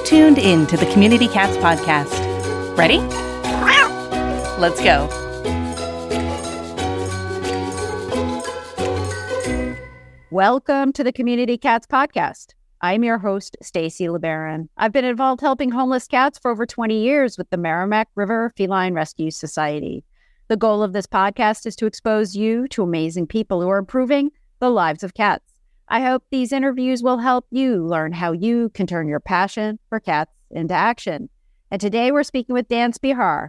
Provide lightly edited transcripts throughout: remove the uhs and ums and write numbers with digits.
tuned in to the Community Cats podcast. Ready? Let's go. Welcome to the Community Cats podcast. I'm your host, Stacy LeBaron. I've been involved helping homeless cats for over 20 years with the Merrimack River Feline Rescue Society. The goal of this podcast is to expose you to amazing people who are improving the lives of cats. I hope these interviews will help you learn how you can turn your passion for cats into action. And today we're speaking with Dan Spehar.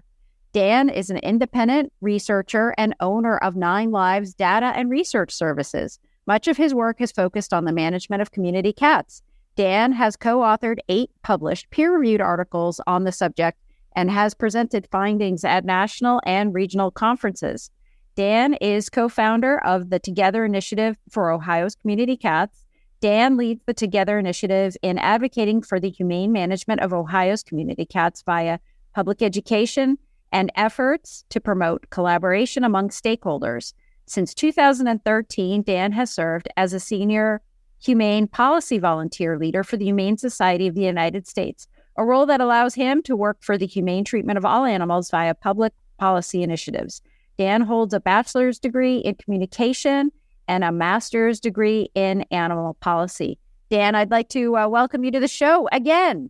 Dan is an independent researcher and owner of 9 Lives Data and Research Services. Much of his work is focused on the management of community cats. Dan has co-authored 8 published peer-reviewed articles on the subject and has presented findings at national and regional conferences. Dan is co-founder of the Together Initiative for Ohio's Community Cats. Dan leads the Together Initiative in advocating for the humane management of Ohio's community cats via public education and efforts to promote collaboration among stakeholders. Since 2013, Dan has served as a senior humane policy volunteer leader for the Humane Society of the United States, a role that allows him to work for the humane treatment of all animals via public policy initiatives. Dan holds a bachelor's degree in communication and a master's degree in animal policy. Dan, I'd like to welcome you to the show again.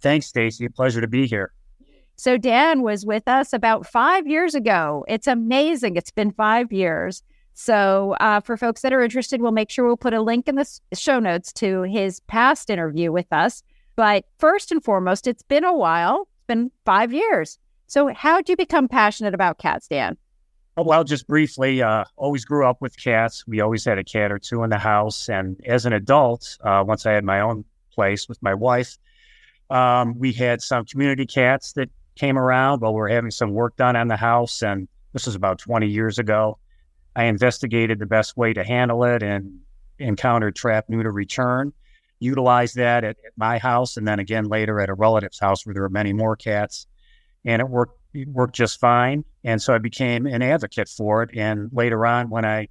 Thanks, Stacy. Pleasure to be here. So Dan was with us about 5 years ago. It's amazing. It's been 5 years. So for folks that are interested, we'll make sure we'll put a link in the show notes to his past interview with us. But first and foremost, it's been a while. It's been 5 years. So how did you become passionate about cats, Dan? Oh, well, just briefly, always grew up with cats. We always had a cat or two in the house. And as an adult, once I had my own place with my wife, we had some community cats that came around while we were having some work done on the house. And this was about 20 years ago. I investigated the best way to handle it and encountered trap, neuter, return. Utilized that at my house and then again later at a relative's house where there were many more cats. And it worked just fine. And so I became an advocate for it. And later on, when I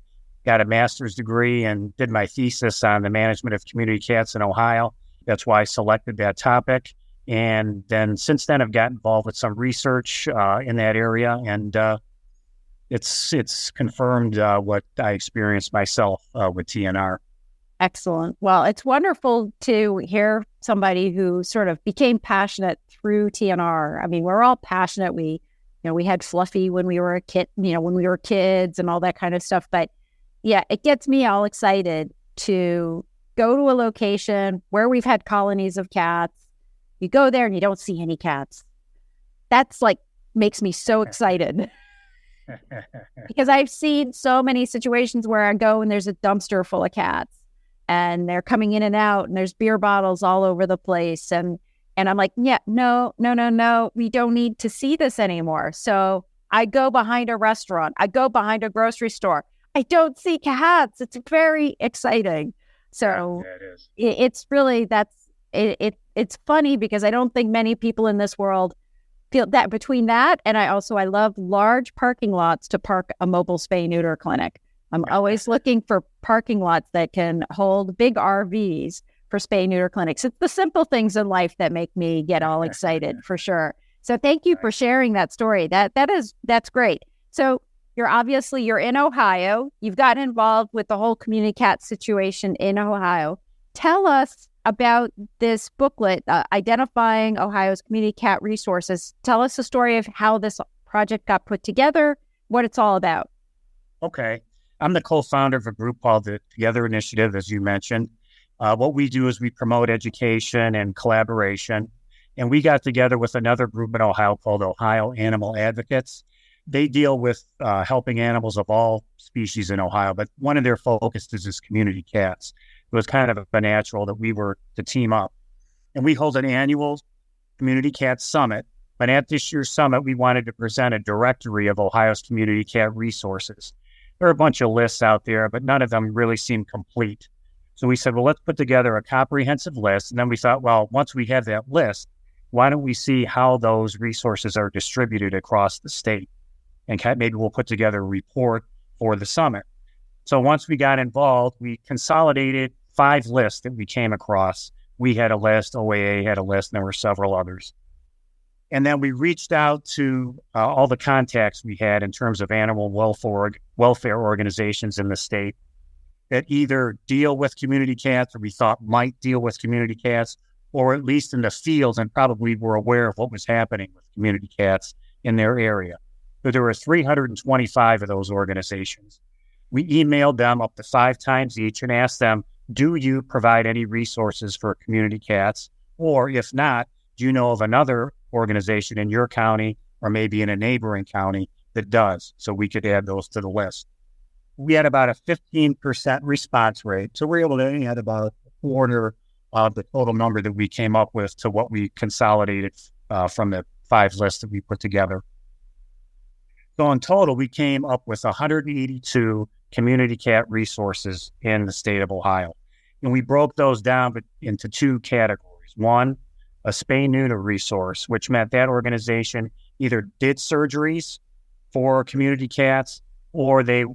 got a master's degree and did my thesis on the management of community cats in Ohio, that's why I selected that topic. And then since then, I've got involved with some research in that area. And it's confirmed what I experienced myself with TNR. Excellent. Well, it's wonderful to hear somebody who sort of became passionate through TNR. I mean, we're all passionate. We had Fluffy when we were when we were kids and all that kind of stuff. But yeah, it gets me all excited to go to a location where we've had colonies of cats. You go there and you don't see any cats. That's makes me so excited. Because I've seen so many situations where I go and there's a dumpster full of cats. And they're coming in and out, and there's beer bottles all over the place. And I'm like, yeah, no, we don't need to see this anymore. So I go behind a restaurant. I go behind a grocery store. I don't see cats. It's very exciting. So yeah, it is. It's really, it's funny because I don't think many people in this world feel that between that. And I love large parking lots to park a mobile spay-neuter clinic. I'm always looking for parking lots that can hold big RVs for spay-neuter clinics. It's the simple things in life that make me get all excited, for sure. So thank you for sharing that story. That's great. So you're in Ohio. You've gotten involved with the whole community cat situation in Ohio. Tell us about this booklet, Identifying Ohio's Community Cat Resources. Tell us the story of how this project got put together, what it's all about. Okay. I'm the co-founder of a group called the Together Initiative, as you mentioned. What we do is we promote education and collaboration. And we got together with another group in Ohio called Ohio Animal Advocates. They deal with helping animals of all species in Ohio, but one of their focuses is community cats. It was kind of a natural that we were to team up. And we hold an annual Community Cat Summit. But at this year's summit, we wanted to present a directory of Ohio's community cat resources. There are a bunch of lists out there, but none of them really seem complete. So we said, well, let's put together a comprehensive list. And then we thought, well, once we have that list, why don't we see how those resources are distributed across the state? And maybe we'll put together a report for the summit. So once we got involved, we consolidated 5 lists that we came across We had a list, OAA had a list, and there were several others. And then we reached out to all the contacts we had in terms of animal welfare organizations in the state that either deal with community cats or we thought might deal with community cats, or at least in the field and probably were aware of what was happening with community cats in their area. So there were 325 of those organizations. We emailed them up to 5 times each and asked them, do you provide any resources for community cats? Or if not, do you know of another organization in your county or maybe in a neighboring county that does? So we could add those to the list. We had about a 15% response rate. So we're able to add about a quarter of the total number that we came up with to what we consolidated from the 5 lists that we put together. So in total, we came up with 182 community cat resources in the state of Ohio. And we broke those down into 2 categories. One, a spay-neuter resource, which meant that organization either did surgeries for community cats or they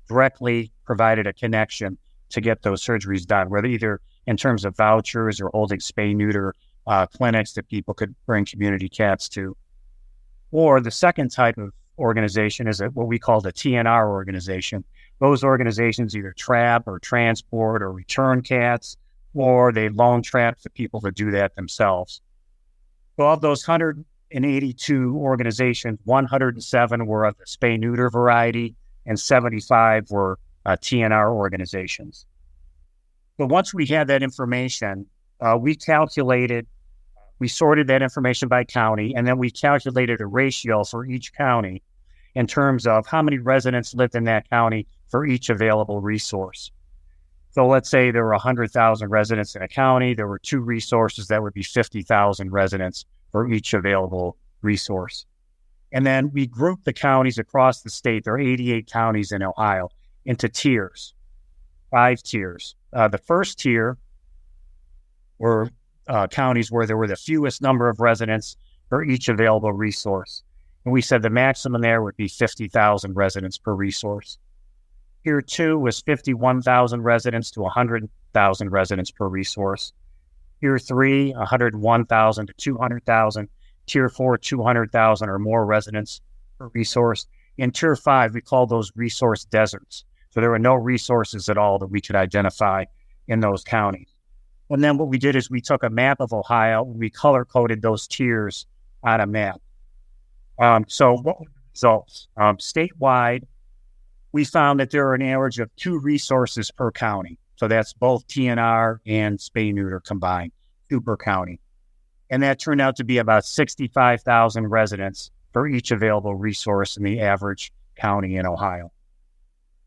directly provided a connection to get those surgeries done, whether either in terms of vouchers or holding spay-neuter clinics that people could bring community cats to. Or the second type of organization is what we call the TNR organization. Those organizations either trap or transport or return cats, or they loan trap the people that do that themselves. So of those 182 organizations, 107 were of the spay-neuter variety, and 75 were TNR organizations. But once we had that information, we sorted that information by county, and then we calculated a ratio for each county in terms of how many residents lived in that county for each available resource. So let's say there were 100,000 residents in a county. There were 2 resources that would be 50,000 residents for each available resource. And then we grouped the counties across the state. There are 88 counties in Ohio into tiers, 5 tiers. The first tier were counties where there were the fewest number of residents for each available resource. And we said the maximum there would be 50,000 residents per resource. Tier 2 was 51,000 residents to 100,000 residents per resource. Tier 3, 101,000 to 200,000. Tier 4, 200,000 or more residents per resource. In Tier 5, we call those resource deserts. So there were no resources at all that we could identify in those counties. And then what we did is we took a map of Ohio, we color-coded those tiers on a map. So what were the results? Statewide, we found that there are an average of 2 resources per county. So that's both TNR and spay-neuter combined, 2 per county. And that turned out to be about 65,000 residents for each available resource in the average county in Ohio.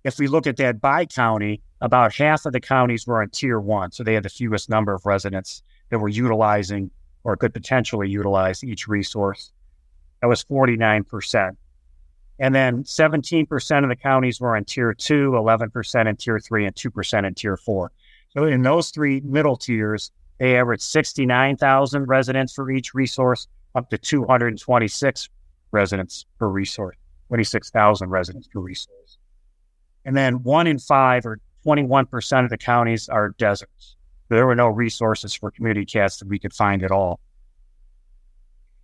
If we look at that by county, about half of the counties were in Tier 1, so they had the fewest number of residents that were utilizing or could potentially utilize each resource. That was 49%. And then 17% of the counties were in Tier 2, 11% in Tier 3, and 2% in Tier 4. So in those 3 middle tiers, they averaged 69,000 residents for each resource, up to 226 residents per resource, 26,000 residents per resource. And then 1 in 5, or 21% of the counties, are deserts. There were no resources for community cats that we could find at all.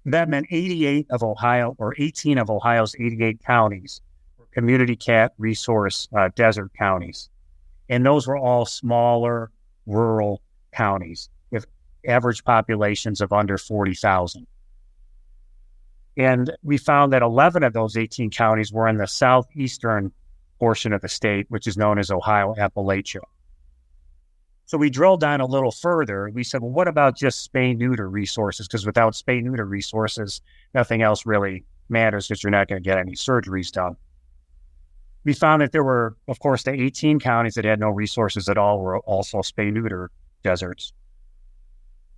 That meant 18 of Ohio's 88 counties were community cat resource desert counties. And those were all smaller, rural counties with average populations of under 40,000. And we found that 11 of those 18 counties were in the southeastern portion of the state, which is known as Ohio Appalachia. So we drilled down a little further. We said, well, what about just spay-neuter resources? Because without spay-neuter resources, nothing else really matters because you're not going to get any surgeries done. We found that there were, of course, the 18 counties that had no resources at all were also spay-neuter deserts.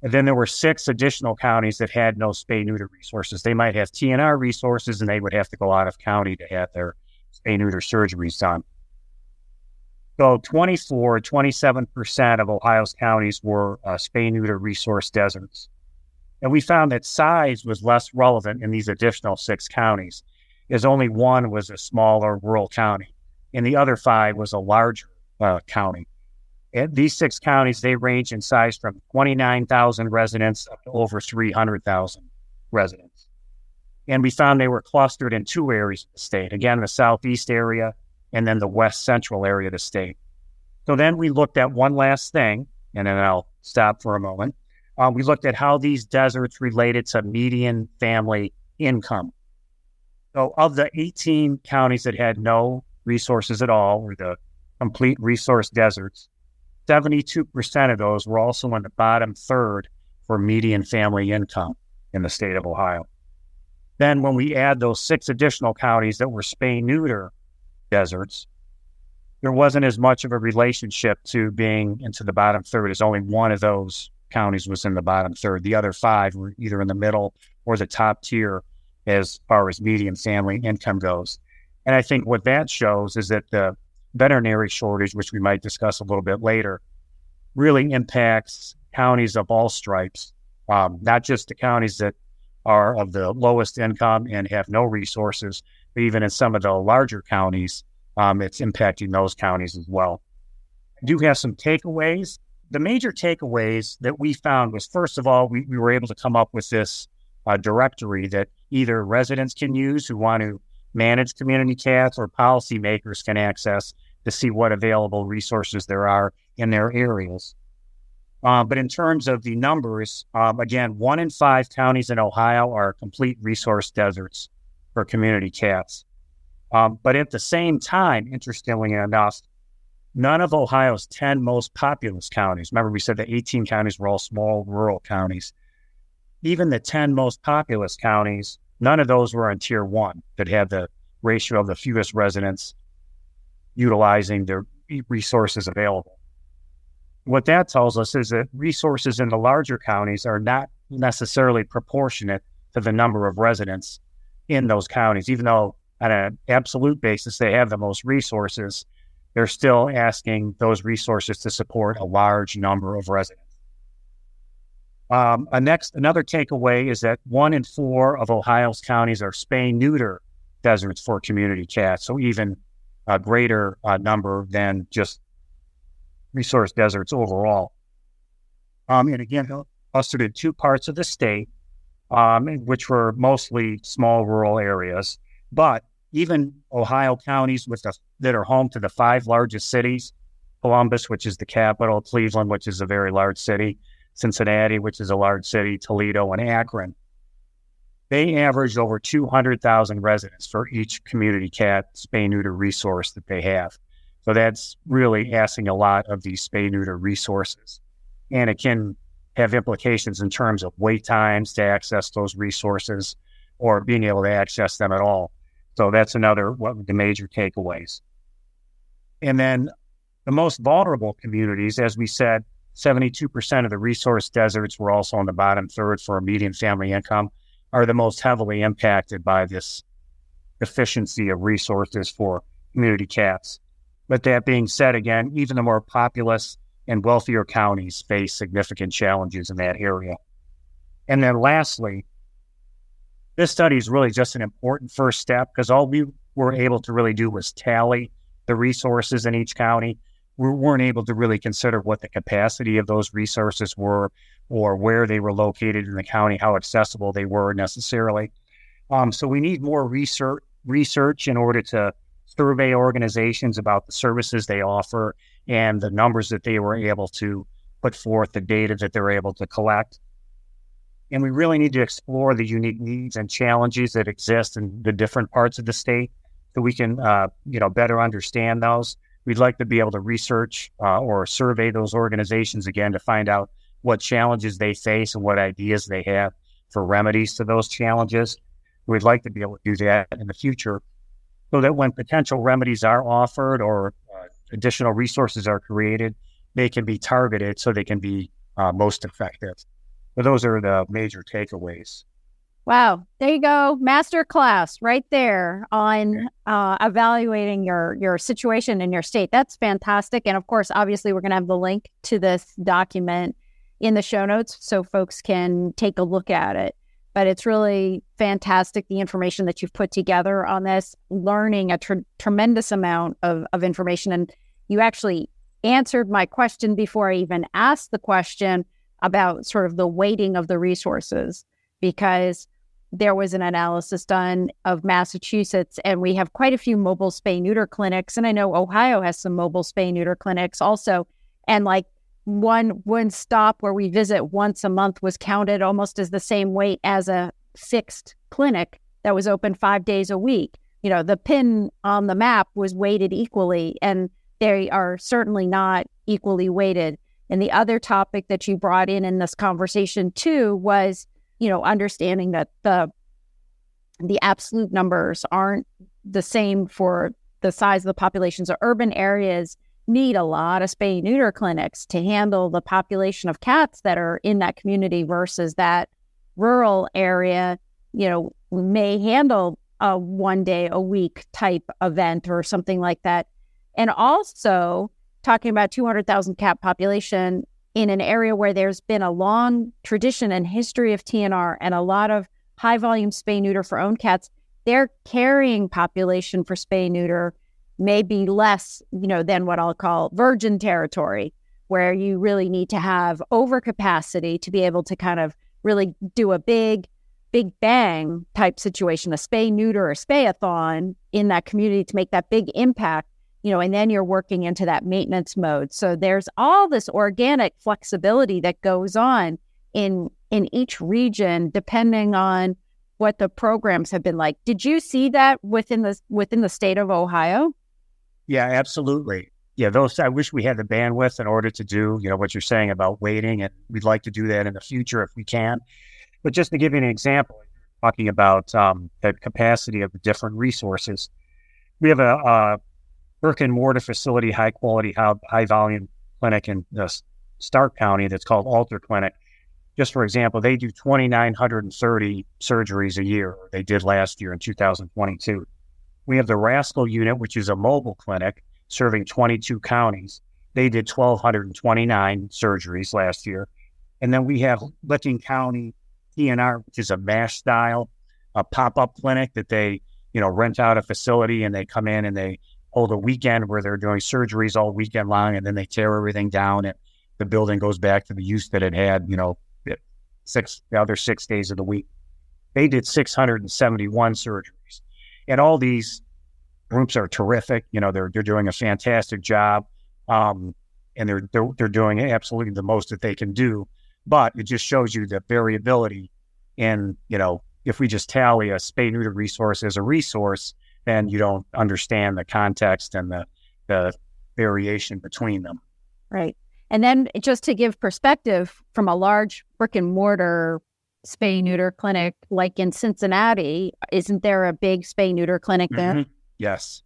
And then there were 6 additional counties that had no spay-neuter resources. They might have TNR resources, and they would have to go out of county to have their spay-neuter surgeries done. So 27% of Ohio's counties were spay-neuter resource deserts. And we found that size was less relevant in these additional 6 counties, as only 1 was a smaller rural county, and the other 5 was a larger county. these 6 counties, they range in size from 29,000 residents up to over 300,000 residents. And we found they were clustered in 2 areas of the state. Again, the southeast area and then the west central area of the state. So then we looked at one last thing, and then I'll stop for a moment. We looked at how these deserts related to median family income. So of the 18 counties that had no resources at all, or the complete resource deserts, 72% of those were also in the bottom third for median family income in the state of Ohio. Then when we add those 6 additional counties that were spay-neuter deserts, there wasn't as much of a relationship to being into the bottom third, as only one of those counties was in the bottom third. The other 5 were either in the middle or the top tier as far as median family income goes. And I think what that shows is that the veterinary shortage, which we might discuss a little bit later, really impacts counties of all stripes, not just the counties that are of the lowest income and have no resources, but even in some of the larger counties, it's impacting those counties as well. I do have some takeaways. The major takeaways that we found was, first of all, we were able to come up with this directory that either residents can use who want to manage community cats or policymakers can access to see what available resources there are in their areas. But in terms of the numbers, again, 1 in 5 counties in Ohio are complete resource deserts for community cats. But at the same time, interestingly enough, none of Ohio's 10 most populous counties, remember we said the 18 counties were all small rural counties, even the 10 most populous counties, none of those were in tier 1 that had the ratio of the fewest residents utilizing their resources available. What that tells us is that resources in the larger counties are not necessarily proportionate to the number of residents in those counties. Even though on an absolute basis they have the most resources, they're still asking those resources to support a large number of residents. Another takeaway is that 1 in 4 of Ohio's counties are spay-neuter deserts for community cats, so even a greater number than just resource deserts overall. And again, clustered in 2 parts of the state, which were mostly small rural areas. But even Ohio counties that are home to the 5 largest cities, Columbus, which is the capital, Cleveland, which is a very large city, Cincinnati, which is a large city, Toledo, and Akron, they averaged over 200,000 residents for each community cat spay-neuter resource that they have. So that's really asking a lot of these spay-neuter resources. And it can have implications in terms of wait times to access those resources or being able to access them at all. So that's another one of the major takeaways. And then the most vulnerable communities, as we said, 72% of the resource deserts were also on the bottom third for a median family income, are the most heavily impacted by this deficiency of resources for community cats. But that being said, again, even the more populous and wealthier counties face significant challenges in that area. And then lastly, this study is really just an important first step because all we were able to really do was tally the resources in each county. We weren't able to really consider what the capacity of those resources were or where they were located in the county, how accessible they were necessarily. So we need more research in order to survey organizations about the services they offer and the numbers that they were able to put forth, the data that they're able to collect. And we really need to explore the unique needs and challenges that exist in the different parts of the state so we can better understand those. We'd like to be able to research or survey those organizations again to find out what challenges they face and what ideas they have for remedies to those challenges. We'd like to be able to do that in the future so that when potential remedies are offered or additional resources are created, they can be targeted so they can be most effective. So those are the major takeaways. Wow. There you go. Master class right there on evaluating your situation in your state. That's fantastic. And of course, obviously, we're going to have the link to this document in the show notes so folks can take a look at it. But it's really fantastic, the information that you've put together on this, learning a tremendous amount of information. And you actually answered my question before I even asked the question about sort of the weighting of the resources, because there was an analysis done of Massachusetts, and we have quite a few mobile spay-neuter clinics. And I know Ohio has some mobile spay-neuter clinics also. And like one stop where we visit once a month was counted almost as the same weight as a fixed clinic that was open 5 days a week. You know, the pin on the map was weighted equally, and they are certainly not equally weighted. And the other topic that you brought in this conversation too was, you know, understanding that the absolute numbers aren't the same for the size of the population. So urban areas need a lot of spay-neuter clinics to handle the population of cats that are in that community versus that rural area, you know, may handle a 1 day a week type event or something like that. And also talking about 200,000 cat population in an area where there's been a long tradition and history of TNR and a lot of high volume spay-neuter for owned cats, their carrying population for spay-neuter may be less, you know, than what I'll call virgin territory, where you really need to have overcapacity to be able to kind of really do a big bang type situation, a spay-neuter or spay-a-thon in that community to make that big impact. You know, and then you're working into that maintenance mode. So there's all this organic flexibility that goes on in each region, depending on what the programs have been like. Did you see that within the state of Ohio? Yeah, absolutely. Yeah, I wish we had the bandwidth in order to do, you know, what you're saying about waiting, and we'd like to do that in the future if we can. But just to give you an example, talking about the capacity of the different resources, we have a brick and mortar facility, high quality, high volume clinic in Stark County that's called Alter Clinic. Just for example, they do 2,930 surgeries a year. They did last year in 2022. We have the Rascal unit, which is a mobile clinic serving 22 counties. They did 1,229 surgeries last year. And then we have Licking County TNR, which is a MASH style, a pop-up clinic that they, you know, rent out a facility and they come in and they hold a weekend where they're doing surgeries all weekend long, and then they tear everything down and the building goes back to the use that it had, you know, the other 6 days of the week. They did 671 surgeries. And all these groups are terrific. You know, they're doing a fantastic job. And they're doing absolutely the most that they can do. But it just shows you the variability in, you know, if we just tally a spay-neuter resource as a resource, then you don't understand the context and the variation between them. Right. And then just to give perspective from a large brick and mortar spay-neuter clinic, like in Cincinnati, isn't there a big spay-neuter clinic there? Mm-hmm. Yes.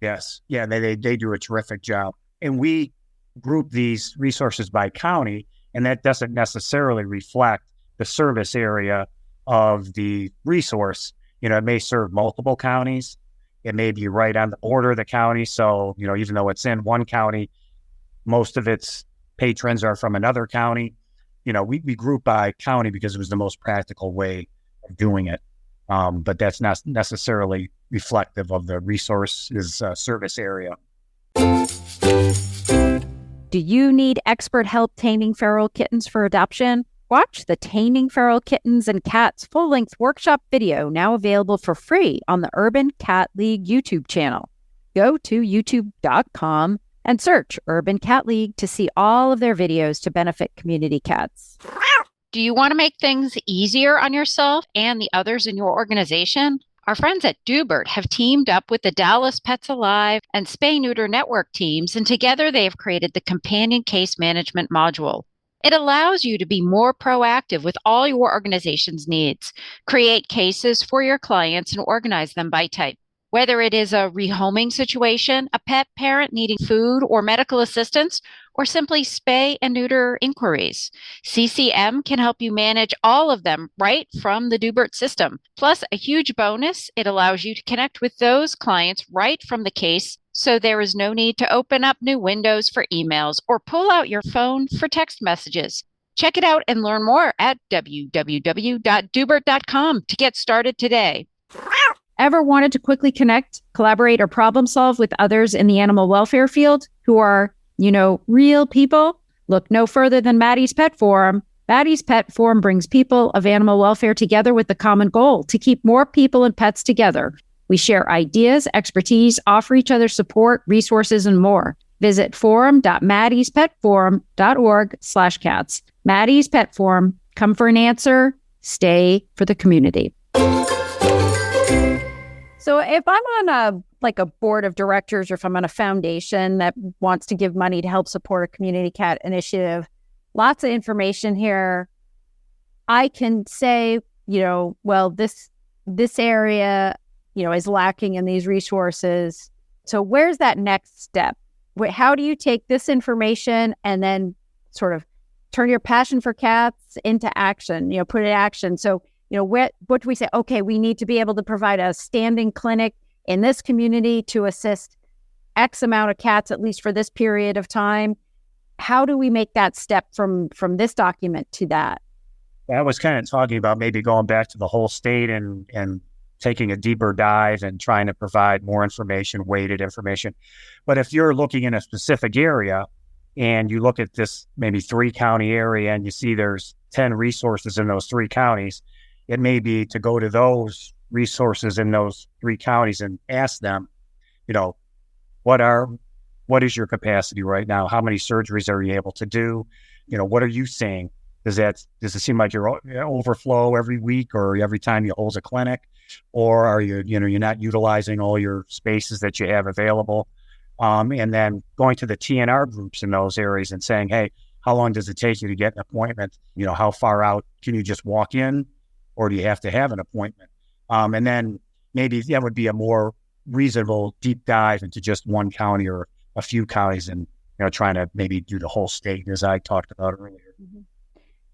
Yeah, they do a terrific job. And we group these resources by county, and that doesn't necessarily reflect the service area of the resource. You know, it may serve multiple counties. It may be right on the border of the county. So, you know, even though it's in one county, most of its patrons are from another county. You know, we group by county because it was the most practical way of doing it. But that's not necessarily reflective of the resource's service area. Do you need expert help taming feral kittens for adoption? Watch the Taming Feral Kittens and Cats full-length workshop video, now available for free on the Urban Cat League YouTube channel. Go to youtube.com and search Urban Cat League to see all of their videos to benefit community cats. Do you want to make things easier on yourself and the others in your organization? Our friends at Dubert have teamed up with the Dallas Pets Alive and Spay-Neuter Network teams, and together they have created the Companion Case Management module. It allows you to be more proactive with all your organization's needs, create cases for your clients, and organize them by type. Whether it is a rehoming situation, a pet parent needing food or medical assistance, or simply spay and neuter inquiries, CCM can help you manage all of them right from the Dubert system. Plus, a huge bonus, it allows you to connect with those clients right from the case, so there is no need to open up new windows for emails or pull out your phone for text messages. Check it out and learn more at www.dubert.com to get started today. Ever wanted to quickly connect, collaborate, or problem solve with others in the animal welfare field who are Real people? Look no further than Maddie's Pet Forum. Maddie's Pet Forum brings people of animal welfare together with the common goal to keep more people and pets together. We share ideas, expertise, offer each other support, resources, and more. Visit forum.maddie'spetforum.org/cats. Maddie's Pet Forum. Come for an answer. Stay for the community. So if I'm on a board of directors, or if I'm on a foundation that wants to give money to help support a community cat initiative, lots of information here. I can say, well, this area, is lacking in these resources. So where's that next step? How do you take this information and then sort of turn your passion for cats into action, put it in action? So, what do we say? Okay, we need to be able to provide a standing clinic in this community to assist X amount of cats, at least for this period of time. How do we make that step from this document to that? I was kind of talking about maybe going back to the whole state and taking a deeper dive and trying to provide more information, weighted information. But if you're looking in a specific area and you look at this maybe 3-county area and you see there's 10 resources in those 3 counties, it may be to go to those resources in those 3 counties and ask them, what is your capacity right now? How many surgeries are you able to do? What are you seeing? Does it seem like you're overflow every week or every time you hold a clinic? Or are you're not utilizing all your spaces that you have available? And then going to the TNR groups in those areas and saying, hey, how long does it take you to get an appointment? How far out can you just walk in, or do you have to have an appointment? And then maybe that would be a more reasonable deep dive into just one county or a few counties and, trying to maybe do the whole state, as I talked about earlier. Mm-hmm.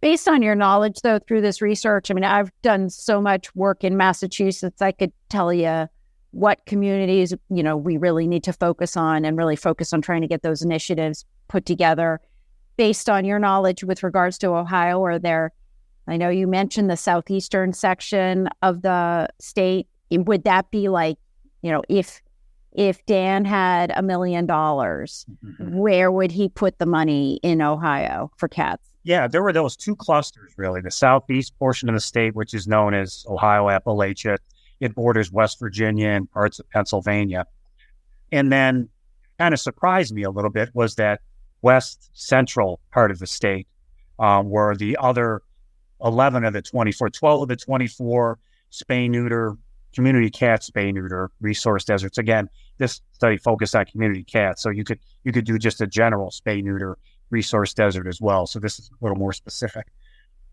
Based on your knowledge, though, through this research, I've done so much work in Massachusetts, I could tell you what communities, we really need to focus on and really focus on trying to get those initiatives put together. Based on your knowledge with regards to Ohio, I know you mentioned the southeastern section of the state. Would that be like, if Dan had $1 million, where would he put the money in Ohio for cats? Yeah, there were those 2 clusters, really. The southeast portion of the state, which is known as Ohio Appalachia. It borders West Virginia and parts of Pennsylvania. And then kind of surprised me a little bit was that west central part of the state, where the other 12 of the 24 spay-neuter, community cat spay-neuter resource deserts. Again, this study focused on community cats, so you could do just a general spay-neuter resource desert as well. So this is a little more specific.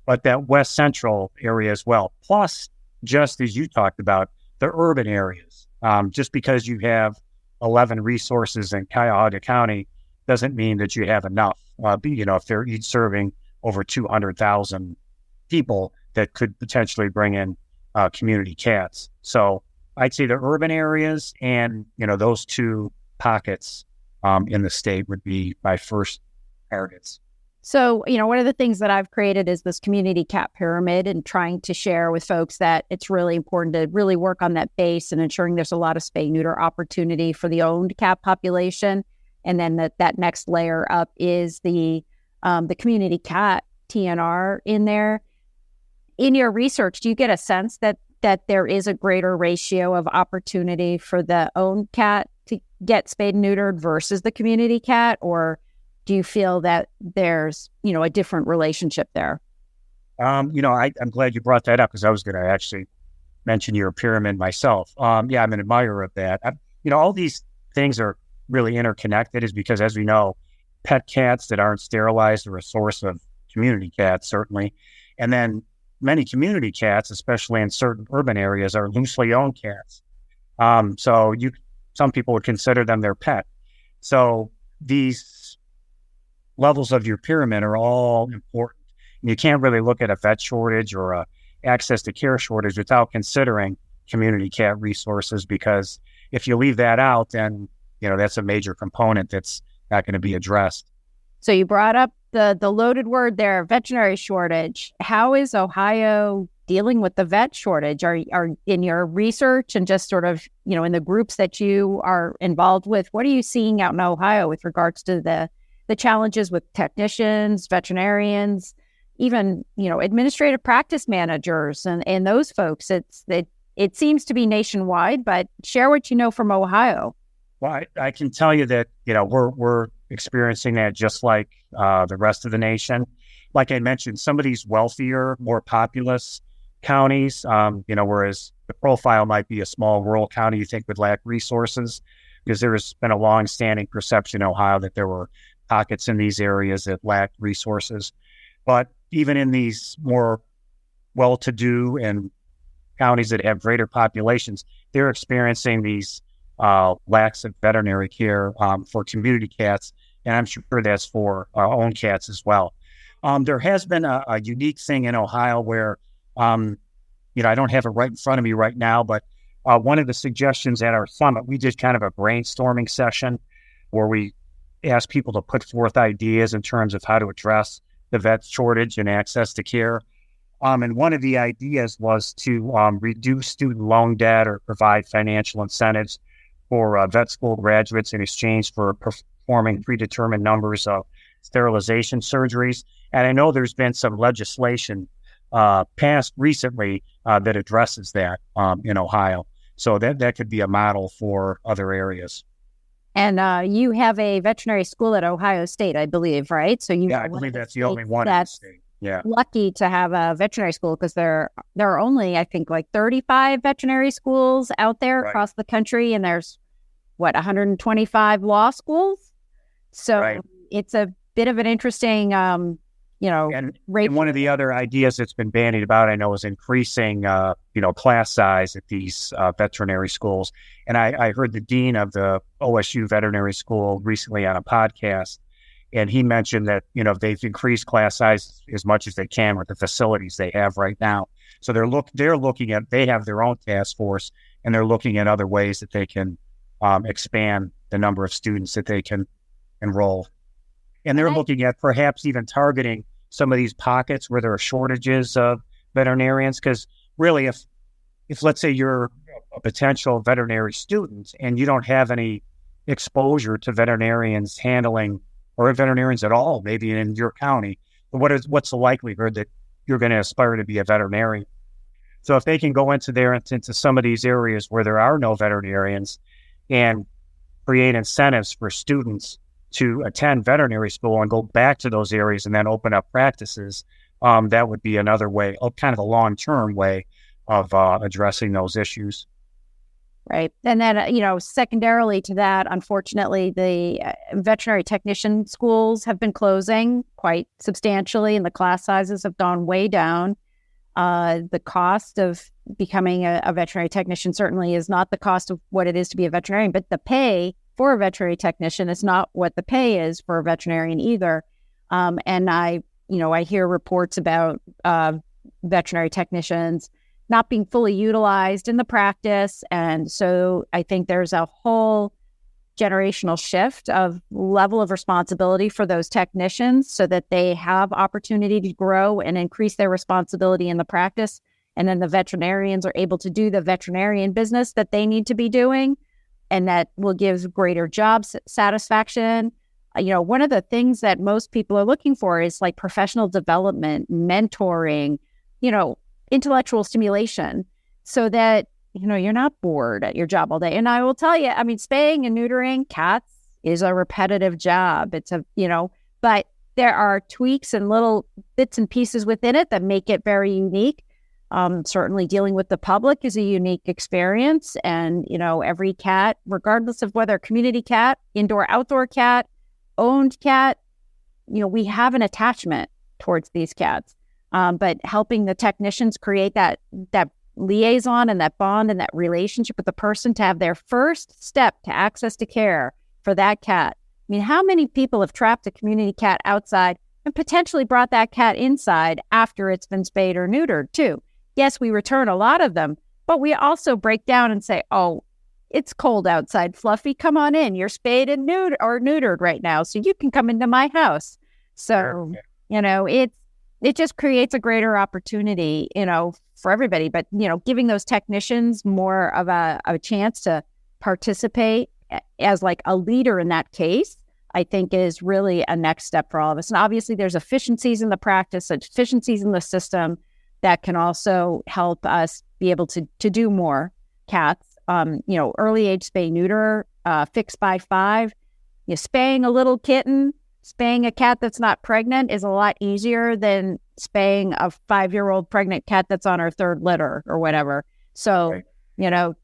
But that west central area as well, plus just as you talked about, the urban areas. Just because you have 11 resources in Cuyahoga County doesn't mean that you have enough. If they're each serving over 200,000 people, that could potentially bring in community cats. So I'd say the urban areas and, those 2 pockets in the state would be my first targets. So, one of the things that I've created is this community cat pyramid, and trying to share with folks that it's really important to really work on that base and ensuring there's a lot of spay-neuter opportunity for the owned cat population. And then that next layer up is the community cat TNR in there. In your research, do you get a sense that there is a greater ratio of opportunity for the owned cat to get spayed and neutered versus the community cat? Or do you feel that there's, a different relationship there? I'm glad you brought that up, because I was going to actually mention your pyramid myself. I'm an admirer of that. All these things are really interconnected, is because, as we know, pet cats that aren't sterilized are a source of community cats, certainly. And then many community cats, especially in certain urban areas, are loosely owned cats. Some people would consider them their pet. So these levels of your pyramid are all important. And you can't really look at a vet shortage or a access to care shortage without considering community cat resources, because if you leave that out, then, that's a major component that's not going to be addressed. So you brought up the loaded word there, veterinary shortage. How is Ohio dealing with the vet shortage? Are in your research and just sort of, in the groups that you are involved with, what are you seeing out in Ohio with regards to the the challenges with technicians, veterinarians, even, administrative practice managers and those folks. It seems to be nationwide, but share what you know from Ohio. Well, I can tell you that, we're experiencing that just like the rest of the nation. Like I mentioned, some of these wealthier, more populous counties, whereas the profile might be a small rural county you think would lack resources, because there has been a long-standing perception in Ohio that there were pockets in these areas that lacked resources. But even in these more well-to-do and counties that have greater populations, they're experiencing these lacks of veterinary care for community cats, and I'm sure that's for our own cats as well. There has been a unique thing in Ohio where, I don't have it right in front of me right now, but one of the suggestions at our summit, we did kind of a brainstorming session where we asked people to put forth ideas in terms of how to address the vet shortage and access to care. And one of the ideas was to reduce student loan debt or provide financial incentives for vet school graduates in exchange for performing predetermined numbers of sterilization surgeries. And I know there's been some legislation passed recently that addresses that in Ohio. So that could be a model for other areas. And you have a veterinary school at Ohio State, I believe, right? So I believe that's the only one in the state. Yeah, lucky to have a veterinary school, because there are only, I think, like 35 veterinary schools out there across the country, and there's 125 law schools. So it's a bit of an interesting, and one of the other ideas that's been bandied about, I know, is increasing, class size at these veterinary schools. And I heard the dean of the OSU Veterinary School recently on a podcast, and he mentioned that, they've increased class size as much as they can with the facilities they have right now. So they have their own task force, and they're looking at other ways that they can expand the number of students that they can enroll. And they're looking at perhaps even targeting some of these pockets where there are shortages of veterinarians. Because really, if let's say you're a potential veterinary student and you don't have any exposure to veterinarians handling, or veterinarians at all, maybe in your county, what's the likelihood that you're going to aspire to be a veterinarian? So if they can go into some of these areas where there are no veterinarians and create incentives for students to attend veterinary school and go back to those areas and then open up practices, that would be another way, kind of a long-term way of addressing those issues. Right. And then, secondarily to that, unfortunately, the veterinary technician schools have been closing quite substantially, and the class sizes have gone way down. The cost of becoming a veterinary technician certainly is not the cost of what it is to be a veterinarian, but the pay for a veterinary technician is not what the pay is for a veterinarian either. And I hear reports about veterinary technicians not being fully utilized in the practice. And so I think there's a whole generational shift of level of responsibility for those technicians so that they have opportunity to grow and increase their responsibility in the practice. And then the veterinarians are able to do the veterinarian business that they need to be doing, and that will give greater job satisfaction. One of the things that most people are looking for is like professional development, mentoring, intellectual stimulation, so that, you're not bored at your job all day. And I will tell you, spaying and neutering cats is a repetitive job. It's but there are tweaks and little bits and pieces within it that make it very unique. Certainly dealing with the public is a unique experience. And, every cat, regardless of whether community cat, indoor, outdoor cat, owned cat, we have an attachment towards these cats. But helping the technicians create that liaison and that bond and that relationship with the person to have their first step to access to care for that cat. How many people have trapped a community cat outside and potentially brought that cat inside after it's been spayed or neutered too? Yes, we return a lot of them, but we also break down and say, oh, it's cold outside, Fluffy. Come on in. You're spayed and neutered right now, so you can come into my house. So, it just creates a greater opportunity, for everybody. But, giving those technicians more of a chance to participate as like a leader in that case, I think is really a next step for all of us. And obviously there's efficiencies in the practice, efficiencies in the system that can also help us be able to do more cats. Early age spay neuter, fixed by 5. Spaying a little kitten, spaying a cat that's not pregnant is a lot easier than spaying a 5-year-old pregnant cat that's on her 3rd litter or whatever. So, right.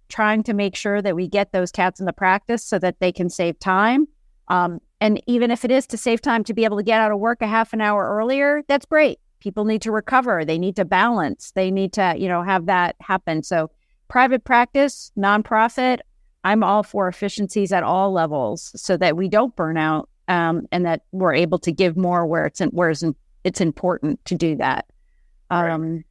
Trying to make sure that we get those cats in the practice so that they can save time. And even if it is to save time to be able to get out of work a half an hour earlier, that's great. People need to recover. They need to balance. They need to, have that happen. So private practice, nonprofit, I'm all for efficiencies at all levels so that we don't burn out and that we're able to give more where it's important to do that. Right.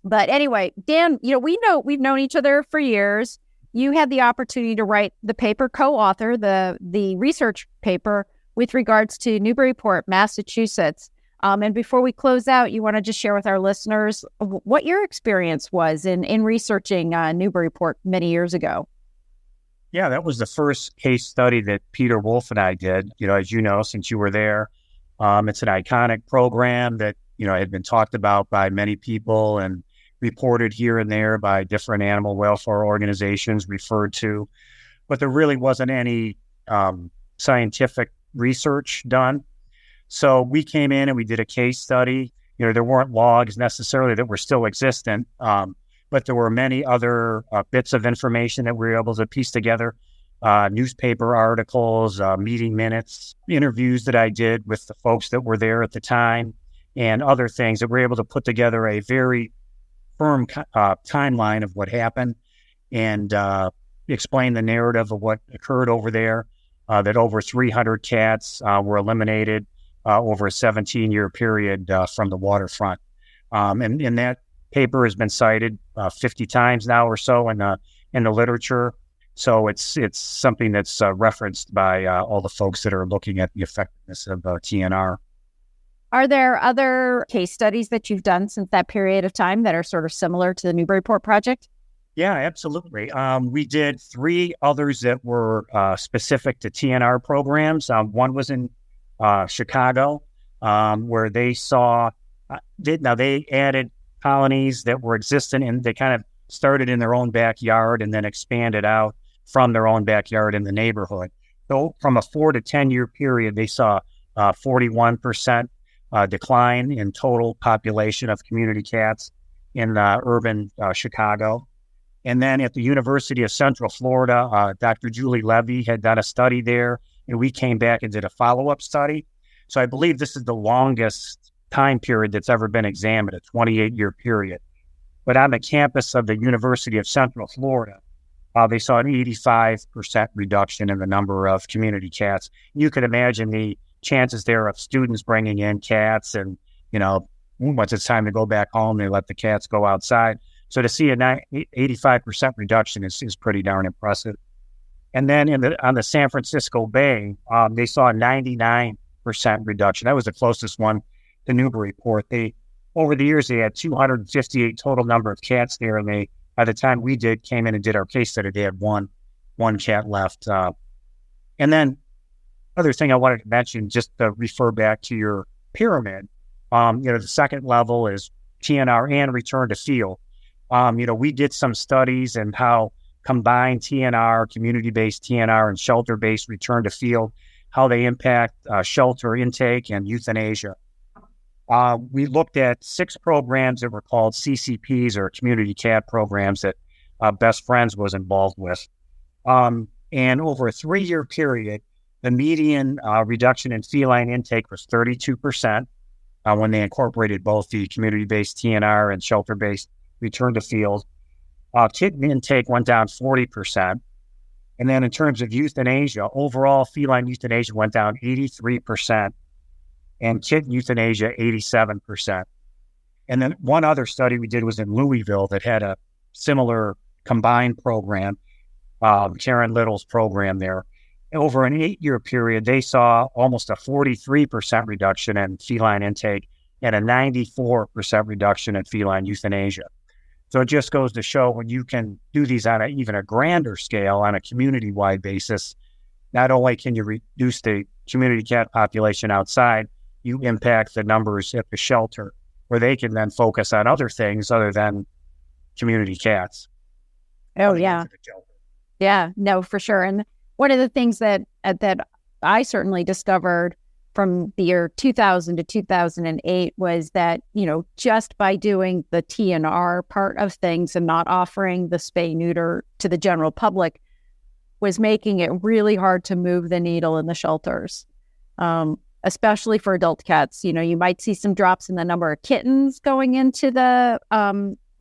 But anyway, Dan, we've known each other for years. You had the opportunity to write the paper, co-author the research paper with regards to Newburyport, Massachusetts. And before we close out, you want to just share with our listeners what your experience was in researching Newburyport many years ago. Yeah, that was the first case study that Peter Wolf and I did. As you know, since you were there, it's an iconic program that, had been talked about by many people and reported here and there by different animal welfare organizations referred to, but there really wasn't any scientific research done. So we came in and we did a case study. There weren't logs necessarily that were still existent, but there were many other bits of information that we were able to piece together, newspaper articles, meeting minutes, interviews that I did with the folks that were there at the time, and other things that we're able to put together a very firm timeline of what happened and explain the narrative of what occurred over there, that over 300 cats were eliminated over a 17-year period from the waterfront. And that paper has been cited 50 times now or so in the literature. So it's something that's referenced by all the folks that are looking at the effectiveness of TNR. Are there other case studies that you've done since that period of time that are sort of similar to the Newburyport project? Yeah, absolutely. We did 3 others that were specific to TNR programs. One was in Chicago, where they saw, they added colonies that were existent and they kind of started in their own backyard and then expanded out from their own backyard in the neighborhood. So from a 4 to 10 year period, they saw 41% decline in total population of community cats in urban Chicago. And then at the University of Central Florida, Dr. Julie Levy had done a study there, and we came back and did a follow-up study. So I believe this is the longest time period that's ever been examined, a 28-year period. But on the campus of the University of Central Florida, they saw an 85% reduction in the number of community cats. You could imagine the chances there of students bringing in cats and, once it's time to go back home, they let the cats go outside. So to see an 85% reduction is pretty darn impressive. And then on the San Francisco Bay, they saw a 99% reduction. That was the closest one to Newburyport. Over the years, they had 258 total number of cats there, and by the time we came in and did our case study, they had one cat left. And then other thing I wanted to mention, just to refer back to your pyramid, the second level is TNR and return to field. We did some studies and how combined TNR, community-based TNR, and shelter-based return to field, how they impact shelter intake and euthanasia. We looked at 6 programs that were called CCPs, or community cat programs, that Best Friends was involved with. And over a 3-year period, the median reduction in feline intake was 32% when they incorporated both the community-based TNR and shelter-based return to field. Kitten intake went down 40%. And then in terms of euthanasia, overall feline euthanasia went down 83%, and kitten euthanasia 87%. And then one other study we did was in Louisville that had a similar combined program, Karen Little's program there. Over an 8-year period, they saw almost a 43% reduction in feline intake and a 94% reduction in feline euthanasia. So it just goes to show when you can do these on even a grander scale, on a community-wide basis, not only can you reduce the community cat population outside, you impact the numbers at the shelter, where they can then focus on other things other than community cats. Oh, yeah. Yeah, no, for sure. And one of the things that I certainly discovered from the year 2000 to 2008 was that, just by doing the TNR part of things and not offering the spay-neuter to the general public was making it really hard to move the needle in the shelters, especially for adult cats. You might see some drops in the number of kittens going into the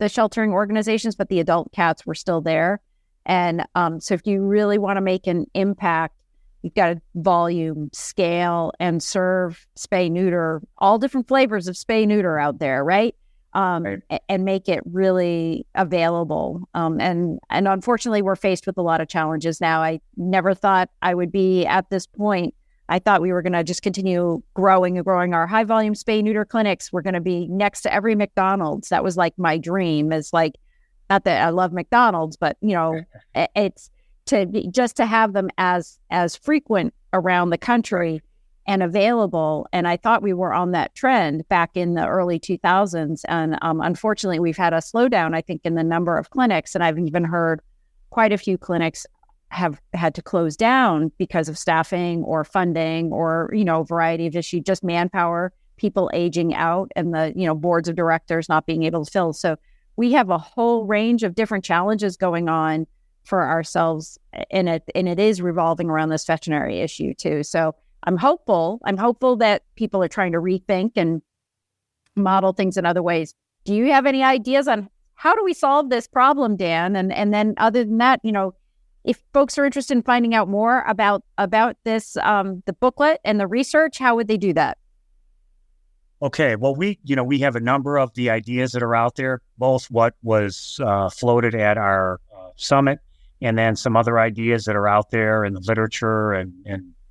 sheltering organizations, but the adult cats were still there. And so if you really want to make an impact, you've got to volume, scale, and serve spay-neuter, all different flavors of spay-neuter out there, right? Right. And make it really available. And unfortunately, we're faced with a lot of challenges now. I never thought I would be at this point. I thought we were going to just continue growing our high volume spay-neuter clinics. We're going to be next to every McDonald's. That was like my dream. Is like, not that I love McDonald's, but it's to have them as frequent around the country and available. And I thought we were on that trend back in the early 2000s. And unfortunately, we've had a slowdown, I think, in the number of clinics. And I've even heard quite a few clinics have had to close down because of staffing or funding or, variety of issues, just manpower, people aging out, and the, boards of directors not being able to fill. So we have a whole range of different challenges going on for ourselves, and it is revolving around this veterinary issue too. So I'm hopeful that people are trying to rethink and model things in other ways. Do you have any ideas on how do we solve this problem, Dan? And then other than that, if folks are interested in finding out more about this, the booklet and the research, how would they do that? Okay, well, we have a number of the ideas that are out there, both what was floated at our summit, and then some other ideas that are out there in the literature and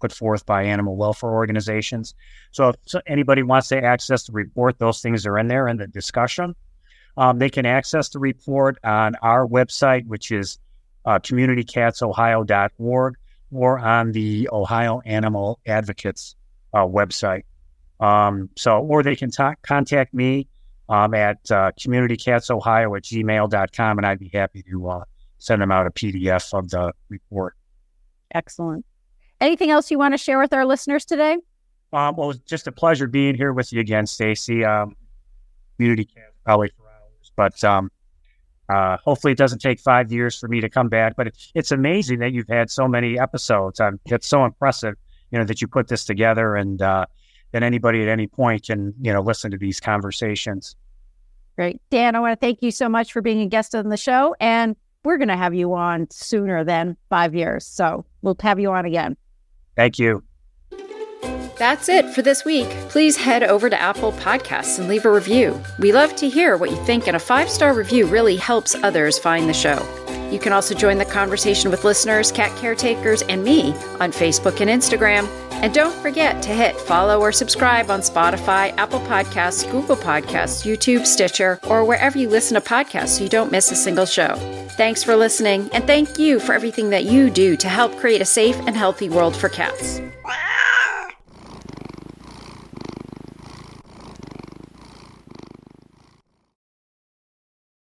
put forth by animal welfare organizations. So if anybody wants to access the report, those things are in there in the discussion. They can access the report on our website, which is communitycatsohio.org, or on the Ohio Animal Advocates website. Or they can contact me at communitycatsohio@gmail.com, and I'd be happy to send them out a PDF of the report. Excellent. Anything else you want to share with our listeners today? Well, it's just a pleasure being here with you again, Stacy. Community Cat probably for hours, but hopefully it doesn't take 5 years for me to come back. But it's amazing that you've had so many episodes. It's so impressive, that you put this together, and that anybody at any point can, listen to these conversations. Great. Dan, I want to thank you so much for being a guest on the show, and we're going to have you on sooner than 5 years. So we'll have you on again. Thank you. That's it for this week. Please head over to Apple Podcasts and leave a review. We love to hear what you think, and a 5-star review really helps others find the show. You can also join the conversation with listeners, cat caretakers, and me on Facebook and Instagram. And don't forget to hit follow or subscribe on Spotify, Apple Podcasts, Google Podcasts, YouTube, Stitcher, or wherever you listen to podcasts so you don't miss a single show. Thanks for listening, and thank you for everything that you do to help create a safe and healthy world for cats.